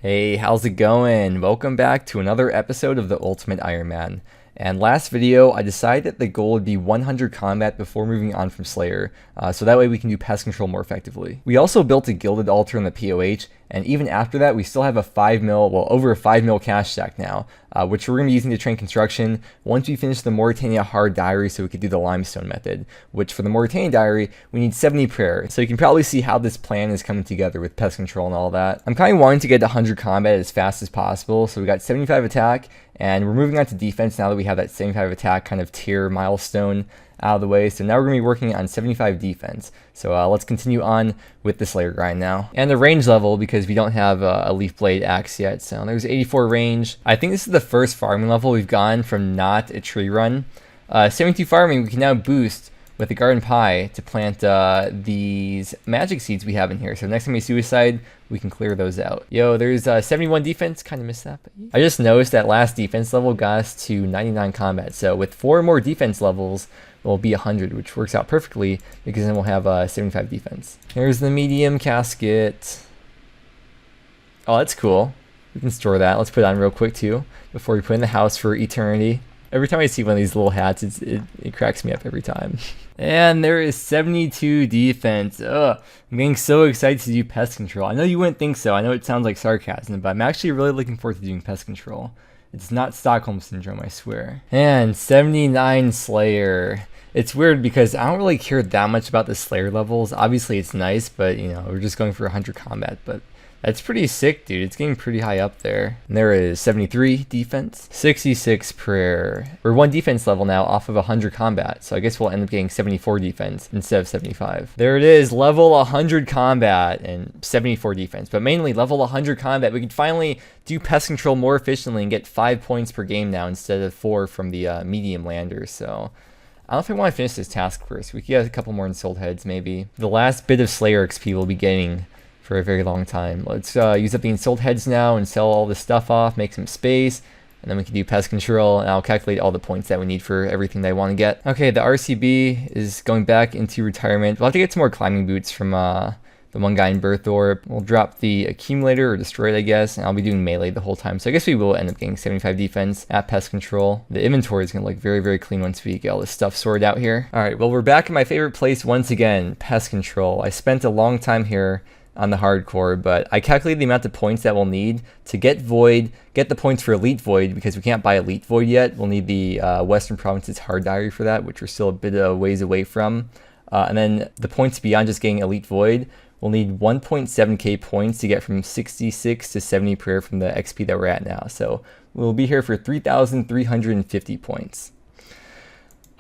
Hey, how's it going? Welcome back to another episode of the Ultimate Ironman. And last video, I decided that the goal would be 100 combat before moving on from Slayer, so that way we can do pest control more effectively. We also built a gilded altar in the POH, and even after that, we still have a 5 mil, well, over a 5 mil cash stack now, which we're going to be using to train construction once we finish the Morytania hard diary so we could do the limestone method, which for the Morytania diary, we need 70 prayer. So you can probably see how this plan is coming together with pest control and all that. I'm kind of wanting to get to 100 combat as fast as possible, so we got 75 attack, and we're moving on to defense now that we have that 75 attack kind of tier milestone out of the way. So now we're going to be working on 75 defense. So let's continue on with the Slayer grind now. And the range level, because we don't have a leaf blade axe yet. So there's 84 range. I think this is the first farming level we've gone from not a tree run. 72 farming, we can now boost with the garden pie to plant these magic seeds we have in here. So next time we suicide, we can clear those out. Yo, there's 71 defense. Kind of missed that. But I just noticed that last defense level got us to 99 combat. So with 4 more defense levels, we'll be 100, which works out perfectly because then we'll have 75 defense. Here's the medium casket. Oh, that's cool. We can store that. Let's put it on real quick too before we put it in the house for eternity. Every time I see one of these little hats, it cracks me up every time. And there is 72 defense. Ugh, I'm getting so excited to do pest control. I know you wouldn't think so. I know it sounds like sarcasm, but I'm actually really looking forward to doing pest control. It's not Stockholm Syndrome, I swear. And 79 Slayer. It's weird because I don't really care that much about the Slayer levels. Obviously, it's nice, but you know, we're just going for 100 combat, but that's pretty sick, dude. It's getting pretty high up there. And there is 73 defense, 66 prayer. We're 1 defense level now off of 100 combat, so I guess we'll end up getting 74 defense instead of 75. There it is, level 100 combat and 74 defense, but mainly level 100 combat. We can finally do pest control more efficiently and get 5 points per game now instead of 4 from the medium lander, so I don't know if I want to finish this task first. We could get a couple more ensouled heads maybe. The last bit of Slayer XP we'll be getting for a very long time. Let's use up the ensouled heads now and sell all this stuff off, make some space, and then we can do pest control, and I'll calculate all the points that we need for everything that I want to get. Okay, the RCB is going back into retirement. We'll have to get some more climbing boots from the one guy in Birth Orb. We'll drop the accumulator or destroy it, I guess, and I'll be doing melee the whole time. So I guess we will end up getting 75 defense at pest control. The inventory is going to look very, very clean once we get all this stuff sorted out here. All right, well, we're back in my favorite place once again, pest control. I spent a long time here on the hardcore, but I calculated the amount of points that we'll need to get Void, get the points for Elite Void, because we can't buy Elite Void yet. We'll need the Western Provinces hard diary for that, which we're still a bit of ways away from. And then the points beyond just getting Elite Void, we'll need 1.7k points to get from 66 to 70 prayer from the XP that we're at now. So we'll be here for 3,350 points.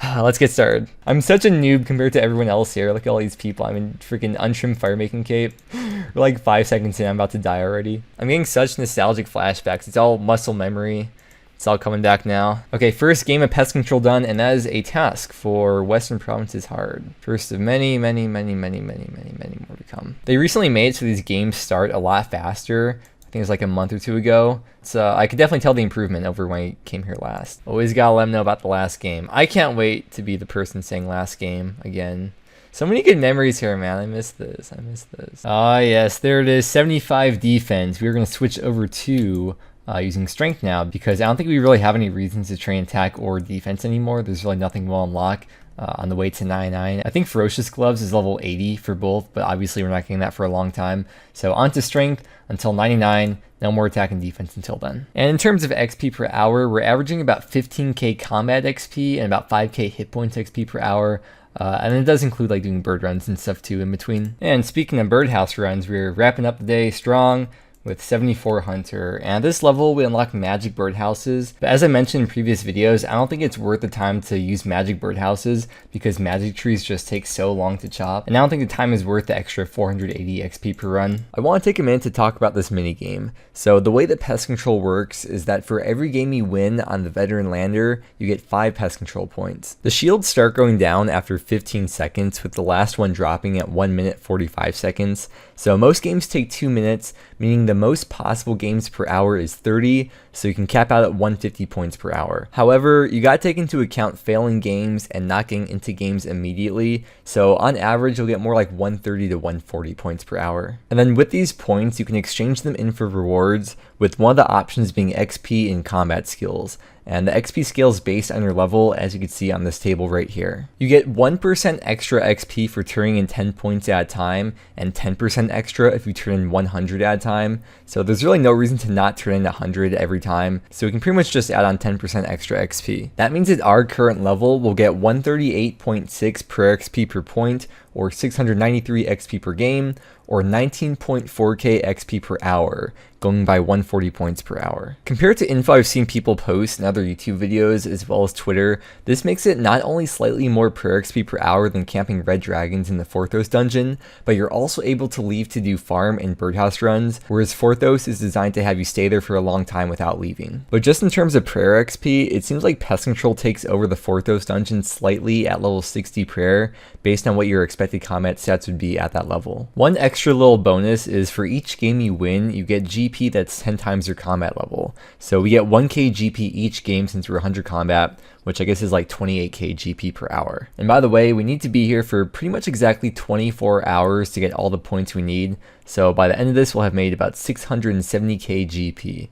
Let's get started. I'm such a noob compared to everyone else here. Look at all these people. I'm in freaking untrimmed fire making cape. We're like 5 seconds in. I'm about to die already. I'm getting such nostalgic flashbacks. It's all muscle memory. It's all coming back now. Okay, first game of pest control done, and that is a task for Western Provinces hard. First of many, many, many, many, many, many, many more to come. They recently made it so these games start a lot faster. I think it was like a month or 2 ago. So I could definitely tell the improvement over when I came here last. Always gotta let them know about the last game. I can't wait to be the person saying last game again. So many good memories here, man. I miss this. I miss this. Ah, yes, there it is. 75 defense. We're gonna switch over to using strength now because I don't think we really have any reasons to train attack or defense anymore. There's really nothing we'll unlock on the way to 99. I think Ferocious Gloves is level 80 for both, but obviously we're not getting that for a long time. So on to strength until 99, no more attack and defense until then. And in terms of XP per hour, we're averaging about 15k combat XP and about 5k hit points XP per hour. And it does include like doing bird runs and stuff too in between. And speaking of birdhouse runs, we're wrapping up the day strong with 74 Hunter, and at this level we unlock magic birdhouses, but as I mentioned in previous videos, I don't think it's worth the time to use magic birdhouses because magic trees just take so long to chop, and I don't think the time is worth the extra 480 XP per run. I want to take a minute to talk about this minigame. So the way that pest control works is that for every game you win on the veteran lander, you get 5 pest control points. The shields start going down after 15 seconds, with the last one dropping at 1 minute 45 seconds. So most games take 2 minutes, meaning the most possible games per hour is 30, so you can cap out at 150 points per hour. However, you gotta take into account failing games and not getting into games immediately, so on average you'll get more like 130 to 140 points per hour. And then with these points, you can exchange them in for rewards, with one of the options being XP and combat skills. And the XP scale is based on your level, as you can see on this table right here. You get 1% extra XP for turning in 10 points at a time, and 10% extra if you turn in 100 at a time. So there's really no reason to not turn in 100 every time, so we can pretty much just add on 10% extra XP. That means at our current level, we'll get 138.6 per XP per point, or 693 XP per game, or 19.4k XP per hour, going by 140 points per hour. Compared to info I've seen people post in other YouTube videos as well as Twitter, this makes it not only slightly more per XP per hour than camping red dragons in the Forthos dungeon, but you're also able to leave to do farm and birdhouse runs, whereas Forthos is designed to have you stay there for a long time without leaving. But just in terms of prayer XP, it seems like Pest Control takes over the Forthos dungeon slightly at level 60 prayer, based on what your expected combat stats would be at that level. One extra little bonus is for each game you win, you get GP that's 10 times your combat level. So we get 1k GP each game since we're 100 combat, which I guess is like 28k GP per hour. And by the way, we need to be here for pretty much exactly 24 hours to get all the points we need. So by the end of this, we'll have made about 670k GP.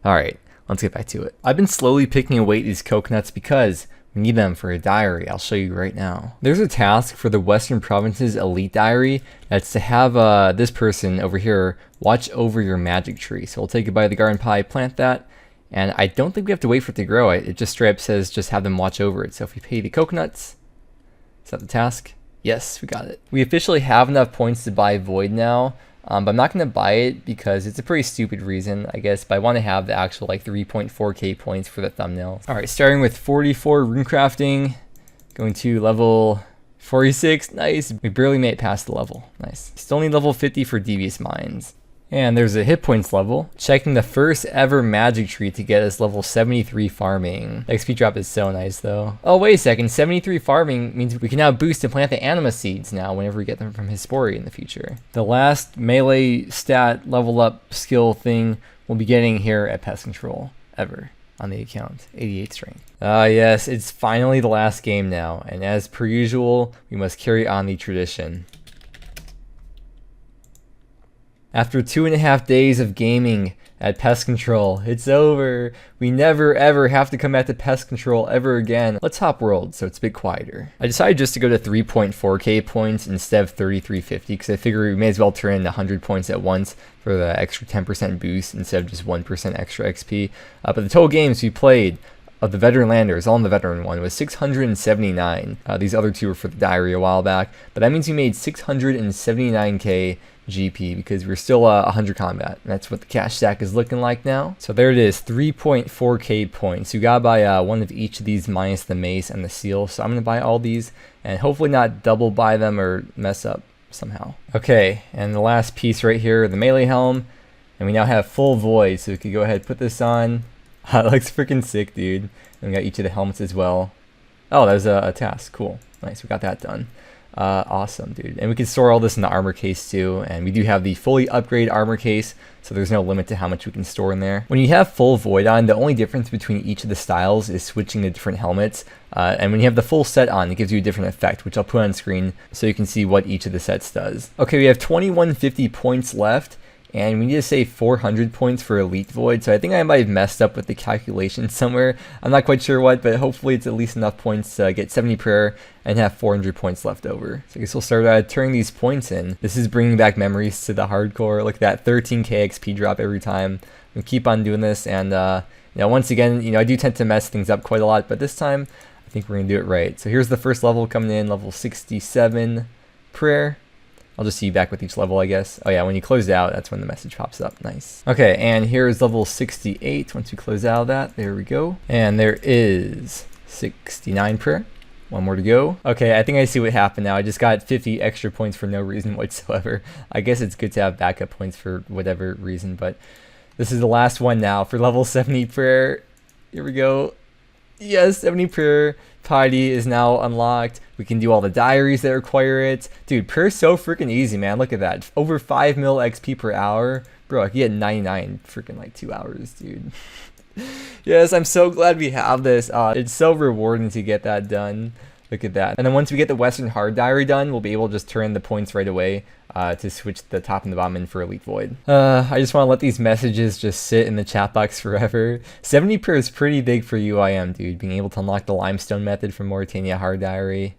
Alright, let's get back to it. I've been slowly picking away these coconuts because we need them for a diary. I'll show you right now. There's a task for the Western Province's Elite Diary that's to have this person over here watch over your magic tree. So we'll take a bite of the garden pie, plant that, and I don't think we have to wait for it to grow. It just straight up says just have them watch over it. So if we pay the coconuts, is that the task? Yes, we got it. We officially have enough points to buy Void now. But I'm not going to buy it because it's a pretty stupid reason, I guess, but I want to have the actual like 3.4k points for the thumbnail. Alright, starting with 44 runecrafting, going to level 46, nice. We barely made it past the level, nice. Still need level 50 for Devious Minds. And there's a hit points level, checking the first ever magic tree to get us level 73 farming. XP drop is so nice though. Oh wait a second, 73 farming means we can now boost and plant the anima seeds now whenever we get them from Hispori in the future. The last melee stat level up skill thing we'll be getting here at Pest Control ever on the account, 88 strength. Yes, it's finally the last game now, and as per usual, we must carry on the tradition. After 2.5 days of gaming at Pest Control, it's over. We never ever have to come back to Pest Control ever again. Let's hop world so it's a bit quieter. I decided just to go to 3.4k points instead of 3350 because I figure we may as well turn in 100 points at once for the extra 10% boost instead of just 1% extra XP. But the total games we played of the veteran landers, all in the veteran one, was 679. These other two were for the diary a while back, but that means we made 679k GP because we're still 100 combat. And that's what the cash stack is looking like now. So there it is, 3.4k points. You gotta buy one of each of these minus the mace and the seal. So I'm gonna buy all these and hopefully not double buy them or mess up somehow. Okay, and the last piece right here, the melee helm, and we now have full void. So we could go ahead and put this on. It looks freaking sick, dude. And we got each of the helmets as well. Oh, that was a task. Cool. Nice. We got that done. Awesome, dude. And we can store all this in the armor case too. And we do have the fully upgraded armor case, so there's no limit to how much we can store in there. When you have full void on, the only difference between each of the styles is switching to different helmets. And when you have the full set on, it gives you a different effect, which I'll put on screen so you can see what each of the sets does. Okay, we have 2150 points left. And we need to save 400 points for Elite Void, so I think I might have messed up with the calculation somewhere. I'm not quite sure what, but hopefully it's at least enough points to get 70 prayer and have 400 points left over. So I guess we'll start turning these points in. This is bringing back memories to the hardcore. Look at that 13k XP drop every time. We keep on doing this, and once again, I do tend to mess things up quite a lot, but this time I think we're gonna do it right. So here's the first level coming in, level 67 prayer. I'll just see you back with each level, I guess. Oh yeah, when you close out, that's when the message pops up. Nice. Okay, and here is level 68. Once we close out of that, there we go. And there is 69 prayer. One more to go. Okay, I think I see what happened now. I just got 50 extra points for no reason whatsoever. I guess it's good to have backup points for whatever reason, but this is the last one now for level 70 prayer. Here we go. Yes, 70 prayer. Piety is now unlocked. We can do all the diaries that require it. Dude, prayer's so freaking easy, man. Look at that. Over 5 mil XP per hour. Bro, I could get 99 in freaking like 2 hours, dude. Yes, I'm so glad we have this. It's so rewarding to get that done. Look at that. And then once we get the Western Hard Diary done, we'll be able to just turn the points right away to switch the top and the bottom in for Elite Void. I just want to let these messages just sit in the chat box forever. 70 per is pretty big for UIM, dude. Being able to unlock the limestone method from Morytania Hard Diary.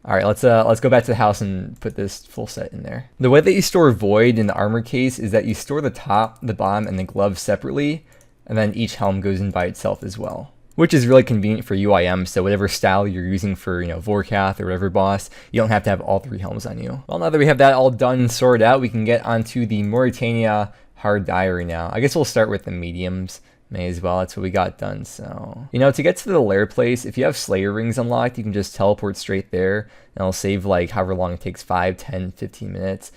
Alright, let's go back to the house and put this full set in there. The way that you store Void in the armor case is that you store the top, the bottom, and the gloves separately, and then each helm goes in by itself as well. Which is really convenient for UIM, so whatever style you're using for, Vorkath or whatever boss, you don't have to have all 3 helms on you. Well, now that we have that all done and sorted out, we can get onto the Morytania Hard Diary now. I guess we'll start with the mediums. May as well, that's what we got done. So, to get to the lair place, if you have Slayer rings unlocked, you can just teleport straight there, and it'll save like however long it takes, 5, 10, 15 minutes.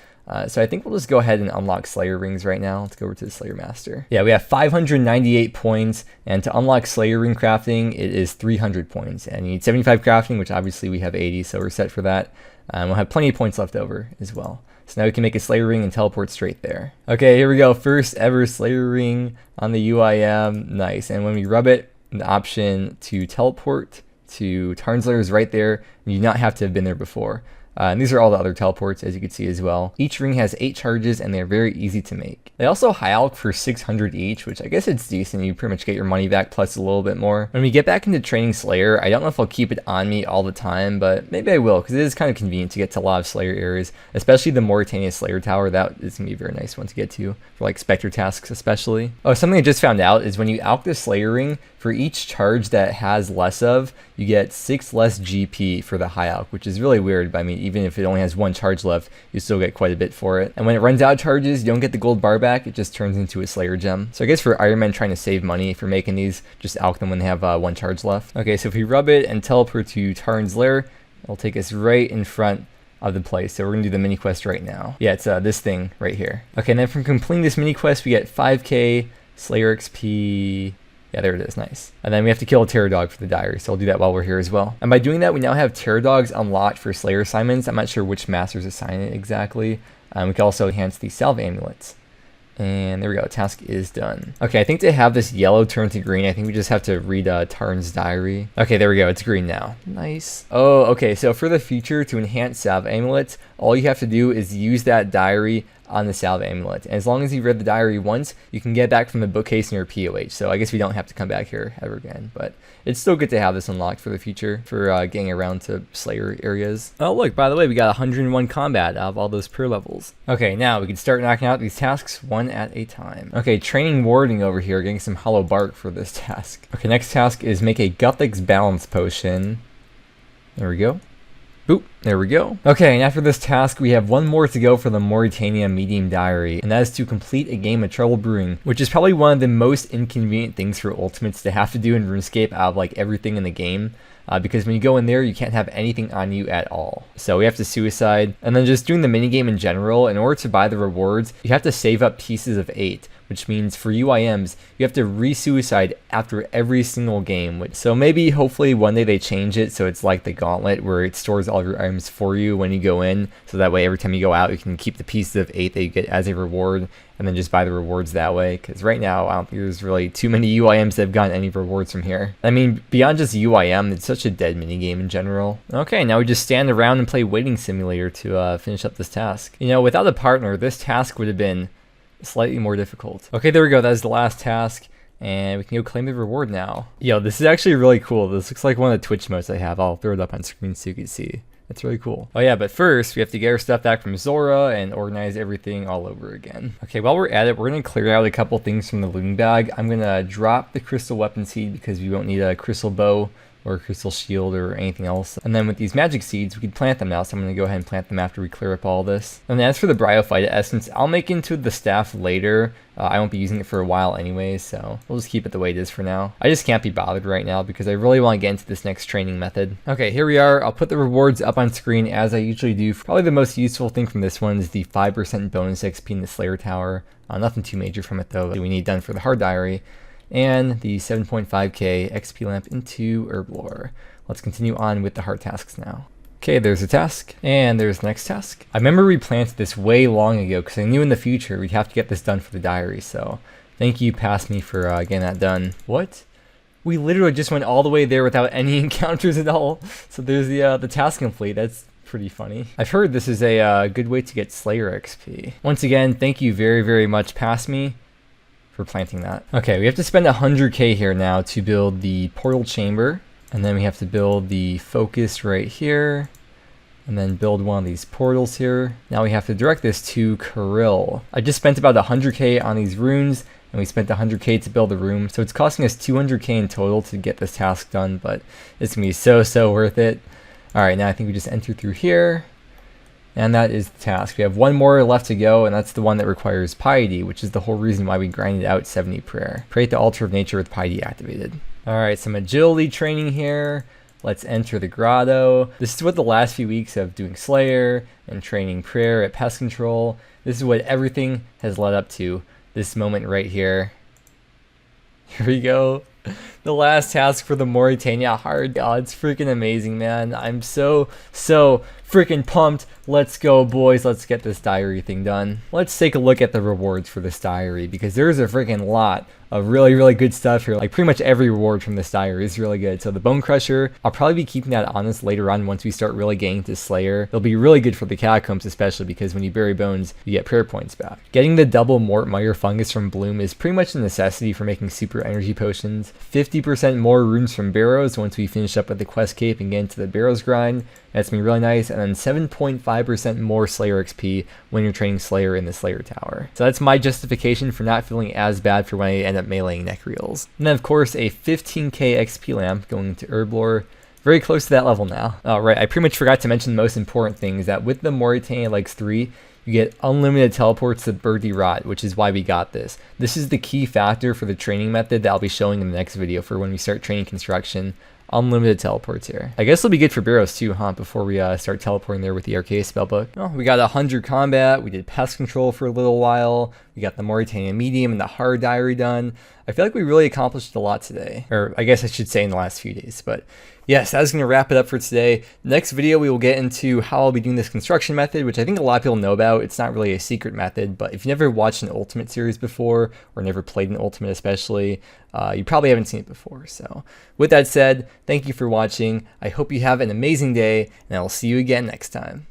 So I think we'll just go ahead and unlock Slayer rings right now. Let's go over to the Slayer Master. Yeah, we have 598 points, and to unlock Slayer ring crafting, it is 300 points. And you need 75 crafting, which obviously we have 80, so we're set for that. We'll have plenty of points left over as well. So now we can make a Slayer ring and teleport straight there. Okay, here we go. First ever Slayer ring on the UIM. Nice. And when we rub it, the option to teleport to Tarn's lair is right there. You do not have to have been there before. And these are all the other teleports, as you can see as well. Each ring has 8 charges, and they're very easy to make. They also high alch for 600 each, which I guess it's decent. You pretty much get your money back plus a little bit more. When we get back into training Slayer, I don't know if I'll keep it on me all the time, but maybe I will, because it is kind of convenient to get to a lot of Slayer areas, especially the Morytania Slayer Tower. That is going to be a very nice one to get to, for like Spectre tasks especially. Oh, something I just found out is when you alch the Slayer ring, for each charge that has less of, you get 6 less GP for the high alch, which is really weird, but I mean, even if it only has 1 charge left, you still get quite a bit for it. And when it runs out of charges, you don't get the gold bar back, it just turns into a Slayer gem. So I guess for Ironman trying to save money, if you're making these, just alch them when they have 1 charge left. Okay, so if we rub it and teleport to Tarn's lair, it'll take us right in front of the place. So we're gonna do the mini quest right now. Yeah, it's this thing right here. Okay, and then from completing this mini quest, we get 5k Slayer XP. Yeah, there it is, nice. And then we have to kill a Terror Dog for the diary, so I'll do that while we're here as well. And by doing that, we now have Terror Dogs unlocked for Slayer assignments. I'm not sure which masters assign it exactly. We can also enhance the Salve Amulets. And there we go, task is done. Okay, I think to have this yellow turn to green, I think we just have to read Tarn's diary. Okay, there we go, it's green now. Nice. Oh, okay, so for the future, to enhance Salve Amulets, all you have to do is use that diary on the Salve Amulet. And as long as you read the diary once, you can get back from the bookcase in your POH. So I guess we don't have to come back here ever again. But it's still good to have this unlocked for the future, for getting around to Slayer areas. Oh look, by the way, we got 101 combat out of all those per levels. Okay, now we can start knocking out these tasks one at a time. Okay, training warding over here, getting some hollow bark for this task. Okay, next task is make a Guthix balance potion. There we go. Oop, there we go. Okay, and after this task, we have one more to go for the Morytania Medium Diary, and that is to complete a game of Trouble Brewing, which is probably one of the most inconvenient things for Ultimates to have to do in RuneScape out of like everything in the game. Because when you go in there, you can't have anything on you at all. So we have to suicide, and then just doing the minigame in general, in order to buy the rewards, you have to save up pieces of 8, which means for UIMs, you have to re-suicide after every single game. So maybe, hopefully, one day they change it so it's like the Gauntlet, where it stores all of your items for you when you go in, so that way every time you go out, you can keep the pieces of 8 that you get as a reward, and then just buy the rewards that way. Because right now, I don't think there's really too many UIMs that have gotten any rewards from here. I mean, beyond just UIM, it's such a dead minigame in general. Okay, now we just stand around and play Waiting Simulator to finish up this task. You know, without a partner, this task would have been slightly more difficult. Okay, there we go. That is the last task. And we can go claim the reward now. Yo, this is actually really cool. This looks like one of the Twitch modes I have. I'll throw it up on screen so you can see. It's really cool. Oh yeah, but first we have to get our stuff back from Zora and organize everything all over again. Okay, while we're at it, we're gonna clear out a couple things from the looting bag. I'm gonna drop the crystal weapon seed because we won't need a crystal bow or a crystal shield or anything else. And then with these magic seeds, we can plant them now, so I'm going to go ahead and plant them after we clear up all this. And as for the Bryophyta essence, I'll make into the staff later. I won't be using it for a while anyway, so we'll just keep it the way it is for now. I just can't be bothered right now because I really want to get into this next training method. Okay, here we are. I'll put the rewards up on screen as I usually do. Probably the most useful thing from this one is the 5% bonus XP in the Slayer Tower. Nothing too major from it though that we need done for the Hard Diary. And the 7.5k XP lamp into Herblore. Let's continue on with the hard tasks now. Okay, there's a task, and there's the next task. I remember we planted this way long ago because I knew in the future we'd have to get this done for the diary, so thank you, Past Me, for getting that done. What? We literally just went all the way there without any encounters at all. So there's the task complete. That's pretty funny. I've heard this is a good way to get Slayer XP. Once again, thank you very, very much, Past Me, for planting that. Okay, we have to spend 100k here now to build the portal chamber, and then we have to build the focus right here, and then build one of these portals here. Now we have to direct this to Kirill. I just spent about 100k on these runes, and we spent 100k to build the room, so it's costing us 200k in total to get this task done, but it's gonna be so worth it. All right, now I think we just enter through here, and that is the task. We have one more left to go, and that's the one that requires Piety, which is the whole reason why we grinded out 70 prayer. Pray at the altar of nature with Piety activated. All right, some agility training here. Let's enter the grotto. This is what the last few weeks of doing Slayer and training prayer at Pest Control, this is what everything has led up to. This moment right here. Here we go. The last task for the Morytania hard. Oh, it's freaking amazing, man. I'm so freaking pumped. Let's go, boys. Let's get this diary thing done. Let's take a look at the rewards for this diary, because there's a freaking lot of really good stuff here. Like pretty much every reward from this diary is really good. So the Bone Crusher, I'll probably be keeping that on us later on once we start really getting to Slayer. It'll be really good for the Catacombs, especially because when you bury bones, you get prayer points back. Getting the double Morytania fungus from Bloom is pretty much a necessity for making super energy potions. 50% more runes from Barrows once we finish up with the quest cape and get into the Barrows grind. That's gonna be really nice. And then 7.5% more Slayer XP when you're training Slayer in the Slayer Tower. So that's my justification for not feeling as bad for when I end up meleeing Necreals. And then of course a 15k XP lamp going into Herblore. Very close to that level now. Alright, I pretty much forgot to mention the most important thing is that with the Morytania Legs 3, you get unlimited teleports to Birdie Rot, which is why we got this. This is the key factor for the training method that I'll be showing in the next video for when we start training construction. Unlimited teleports here. I guess it'll be good for Barrows too, huh? Before we start teleporting there with the Arcade Spellbook. Oh, we got 100 combat. We did Pest Control for a little while. We got the Morytania Medium and the Hard Diary done. I feel like we really accomplished a lot today. Or I guess I should say in the last few days. But yes, that's going to wrap it up for today. Next video, we will get into how I'll be doing this construction method, which I think a lot of people know about. It's not really a secret method, but if you've never watched an Ultimate series before, or never played an Ultimate especially, you probably haven't seen it before. So with that said, thank you for watching. I hope you have an amazing day, and I'll see you again next time.